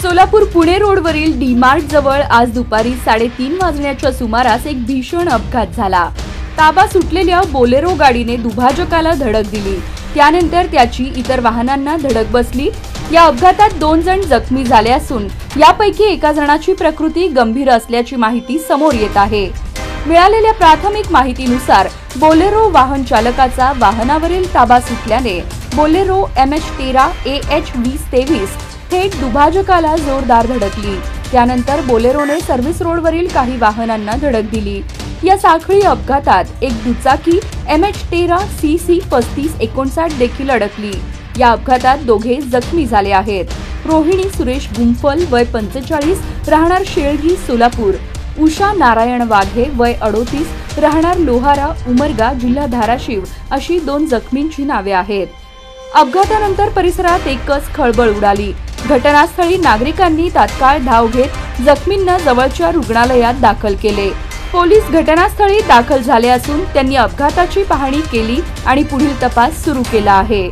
सोलापूर पुणे रोडवरील डी-मार्ट जवळ आज दुपारी 3:30 वाजण्याच्या सुमारास एक भीषण अपघात झाला। ताबा सुटलेल्या बोलेरो गाडीने दुभाजकाला धडक दिली। त्यानंतर त्याची इतर वाहनांना धडक बसली। या अपघातात 2 जण जखमी झाले असून यापैकी एका जणाची प्रकृती गंभीर असल्याची माहिती समोर येत आहे। मिळालेल्या प्राथमिक माहितीनुसार बोलेरो वाहन चालकाचा वाहनावरील ताबा सुटल्याने बोलेरो MH13 AH 2023 थेट दुभाजकाला जोरदार धडकली। त्यानंतर बोलेरोने सर्व्हिस रोडवरील काही वाहनांना धडक दिली। या साखळी अपघातात एक दुचाकी MH13 CC 3559 देखील अडकली। या अपघातात दोघे जखमी झाले आहेत। रोहिणी सुरेश गुंफल वय 45 राहणार शेळगी सोलापूर, उषा नारायण वाघे वय 38 राहणार लोहारा उमरगा जिल्हा धाराशिव अशी 2 जखमींची नावे आहेत। अपघातानंतर परिसरात एकच खळबळ उडाली। घटनास्थळी नागरिकांनी तात्काळ धाव घेत जखमींना जवळच्या रुग्णालयात दाखल केले। पोलीस घटनास्थळी दाखल झाले असून त्यांनी अपघाताची पाहणी केली आणि पुढील तपास सुरू केला आहे।